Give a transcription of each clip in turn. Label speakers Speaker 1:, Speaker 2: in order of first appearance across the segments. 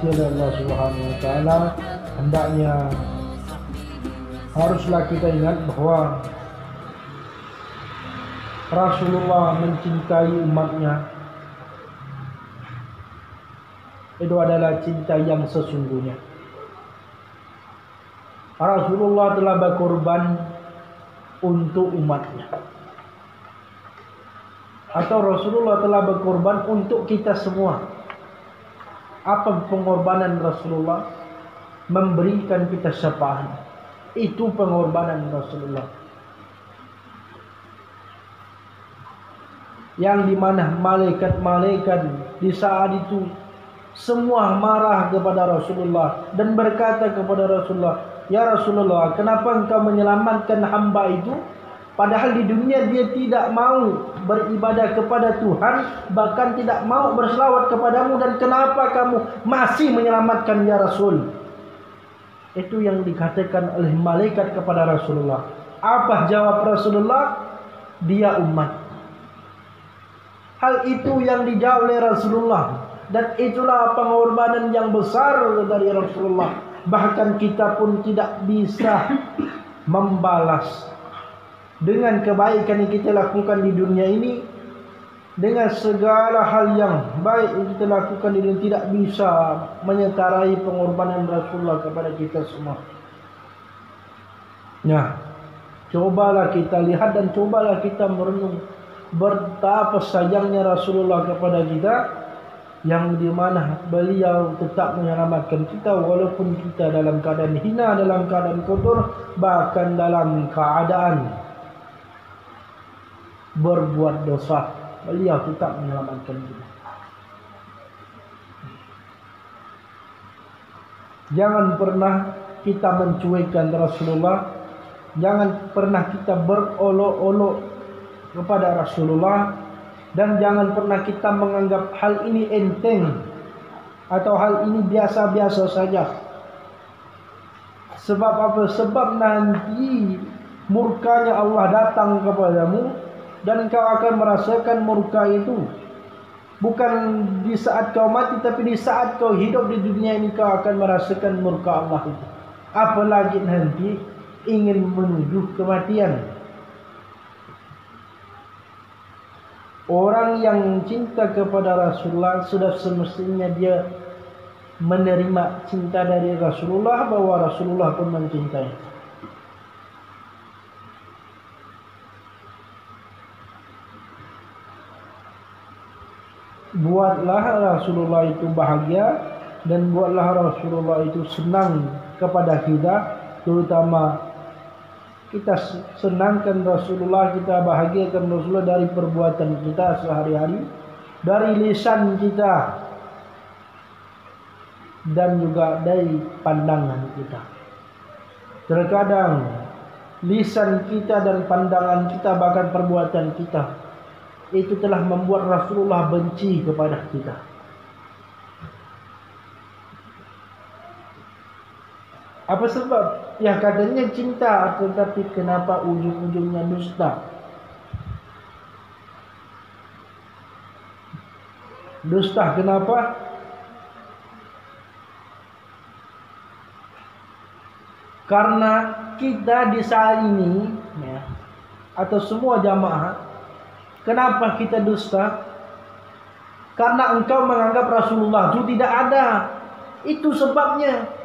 Speaker 1: dirahmati oleh Allah Subhanahu wa taala, hendaknya haruslah kita ingat bahwa Rasulullah mencintai umatnya. Itu adalah cinta yang sesungguhnya. Rasulullah telah berkorban untuk umatnya, atau Rasulullah telah berkorban untuk kita semua. Apa pengorbanan Rasulullah? Memberikan kita syafaat. Itu pengorbanan Rasulullah, yang dimana malaikat-malaikat di saat itu semua marah kepada Rasulullah dan berkata kepada Rasulullah, "Ya Rasulullah, kenapa engkau menyelamatkan hamba itu? Padahal di dunia dia tidak mau beribadah kepada Tuhan, bahkan tidak mau berselawat kepadamu, dan kenapa kamu masih menyelamatkan ya Rasul?" Itu yang dikatakan oleh malaikat kepada Rasulullah. Apa jawab Rasulullah? Dia umat. Hal itu yang dijawab oleh Rasulullah, dan itulah pengorbanan yang besar dari Rasulullah. Bahkan kita pun tidak bisa membalas dengan kebaikan yang kita lakukan di dunia ini, dengan segala hal yang baik yang kita lakukan di dunia, tidak bisa menyetarai pengorbanan Rasulullah kepada kita semua. Nah, cobalah kita lihat dan cobalah kita merenung betapa sayangnya Rasulullah kepada kita, yang dimana beliau tetap menyelamatkan kita walaupun kita dalam keadaan hina, dalam keadaan kotor, bahkan dalam keadaan berbuat dosa, beliau tetap menyelamatkan kita. Jangan pernah kita mencuekkan Rasulullah, jangan pernah kita berolok-olok kepada Rasulullah, dan jangan pernah kita menganggap hal ini enteng atau hal ini biasa-biasa saja. Sebab apa? Sebab nanti murkanya Allah datang kepadamu, dan kau akan merasakan murka itu. Bukan di saat kau mati, tapi di saat kau hidup di dunia ini kau akan merasakan murka Allah itu. Apalagi nanti ingin menuju kematian. Orang yang cinta kepada Rasulullah sudah semestinya dia menerima cinta dari Rasulullah, bahwa Rasulullah pun mencintai. Buatlah Rasulullah itu bahagia, dan buatlah Rasulullah itu senang kepada kita, terutama kita senangkan Rasulullah, kita bahagiakan Rasulullah dari perbuatan kita sehari-hari, dari lisan kita, dan juga dari pandangan kita. Terkadang lisan kita dan pandangan kita, bahkan perbuatan kita, itu telah membuat Rasulullah benci kepada kita. Apa sebab? Ya katanya cinta, tetapi kenapa ujung-ujungnya dusta? Dusta kenapa? Karena kita di saat ini, ya, atau semua jamaah, kenapa kita dusta? Karena engkau menganggap Rasulullah itu tidak ada. Itu sebabnya.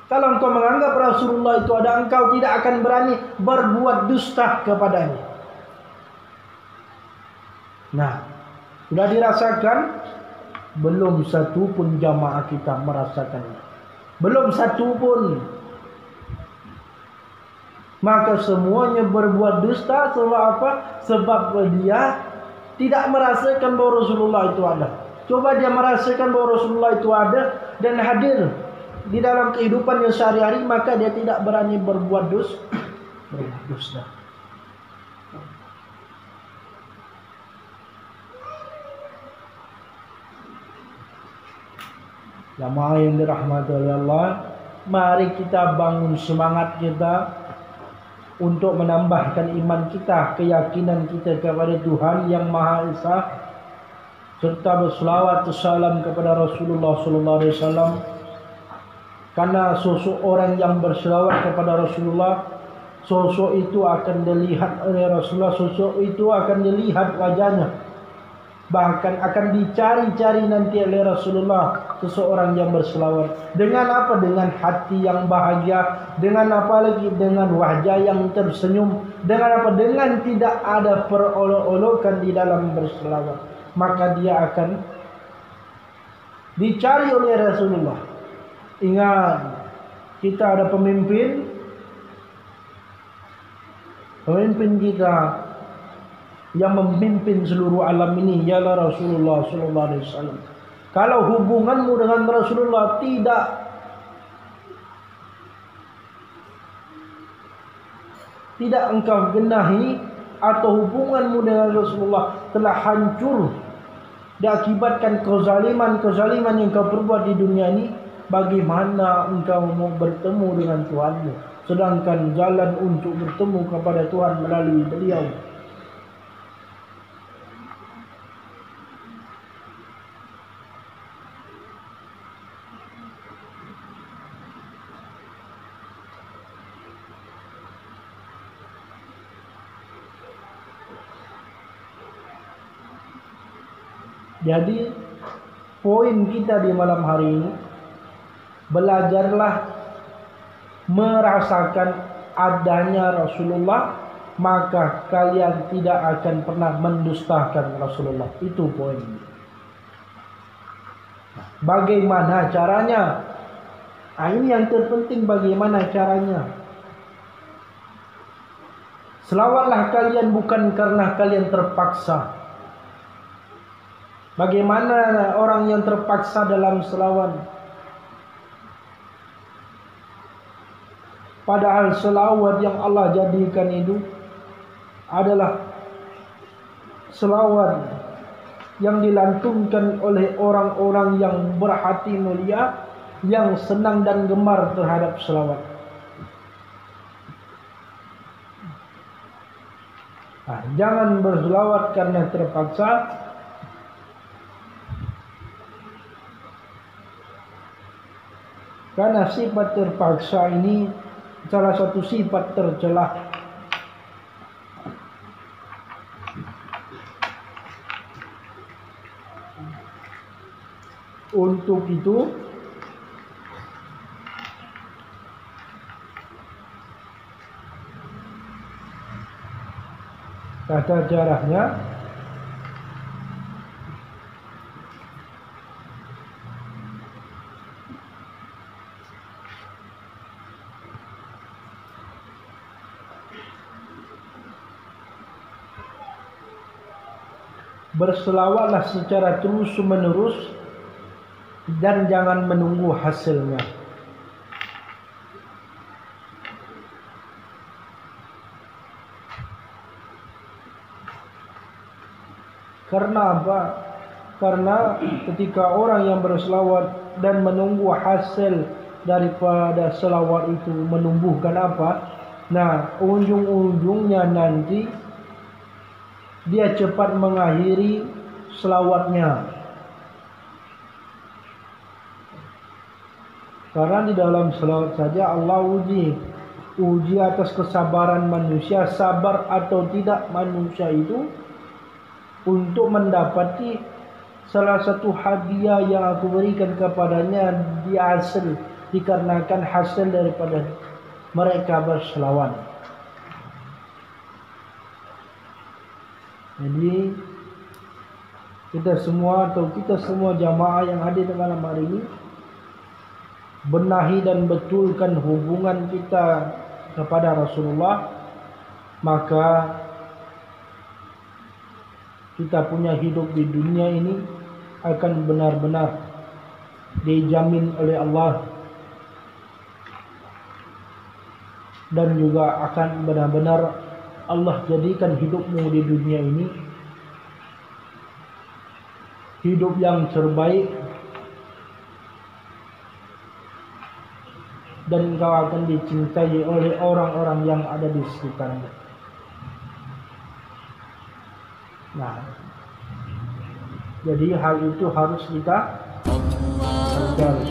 Speaker 1: Kalau engkau menganggap Rasulullah itu ada, engkau tidak akan berani berbuat dusta kepadanya. Nah, sudah dirasakan? Belum satu pun jamaah kita merasakannya. Belum satu pun. Maka semuanya berbuat dusta. Sebab apa? Sebab dia tidak merasakan bahwa Rasulullah itu ada. Coba dia merasakan bahwa Rasulullah itu ada dan hadir di dalam kehidupannya sehari-hari, maka dia tidak berani berbuat dusta. Jamaah yang dirahmati oleh Allah, mari kita bangun semangat kita untuk menambahkan iman kita, keyakinan kita kepada Tuhan yang Maha Esa, serta berselawat salam kepada Rasulullah sallallahu alaihi wasallam. Karena sosok orang yang berselawat kepada Rasulullah, sosok itu akan dilihat oleh Rasulullah, sosok itu akan dilihat wajahnya. Bahkan akan dicari-cari nanti oleh Rasulullah seseorang yang berselawat. Dengan apa? Dengan hati yang bahagia. Dengan apa lagi? Dengan wajah yang tersenyum. Dengan apa? Dengan tidak ada perolok-olokan di dalam berselawat. Maka dia akan dicari oleh Rasulullah. Ingat, kita ada pemimpin kita yang memimpin seluruh alam ini ialah Rasulullah sallallahu alaihi wasallam. Kalau hubunganmu dengan Rasulullah tidak engkau benahi, atau hubunganmu dengan Rasulullah telah hancur diakibatkan kezaliman yang kau perbuat di dunia ini, bagaimana engkau mau bertemu dengan Tuhanmu, sedangkan jalan untuk bertemu kepada Tuhan melalui beliau. Jadi poin kita di malam hari ini, belajarlah merasakan adanya Rasulullah, maka kalian tidak akan pernah mendustakan Rasulullah. Itu poin. Bagaimana caranya? Ini yang terpenting, bagaimana caranya. Selawatlah kalian bukan karena kalian terpaksa. Bagaimana orang yang terpaksa dalam selawat? Padahal selawat yang Allah jadikan itu adalah selawat yang dilantunkan oleh orang-orang yang berhati mulia, yang senang dan gemar terhadap selawat. Jangan berselawat karena terpaksa. Karena sifat terpaksa ini salah satu sifat tercela. Untuk itu, tata caranya berselawatlah secara terus-menerus dan jangan menunggu hasilnya. Karena apa? Karena ketika orang yang berselawat dan menunggu hasil daripada selawat itu menumbuhkan apa? Nah, ujung-ujungnya nanti dia cepat mengakhiri selawatnya. Karena di dalam selawat saja Allah uji atas kesabaran manusia, sabar atau tidak manusia itu untuk mendapati salah satu hadiah yang aku berikan kepadanya dikarenakan hasil daripada mereka berselawat. Jadi kita semua jamaah yang hadir di malam hari ini, benahi dan betulkan hubungan kita kepada Rasulullah, maka kita punya hidup di dunia ini akan benar-benar dijamin oleh Allah, dan juga akan benar-benar Allah jadikan hidupmu di dunia ini hidup yang terbaik, dan engkau akan dicintai oleh orang-orang yang ada di sekitarmu. Nah, Jadi hal itu harus kita hargai.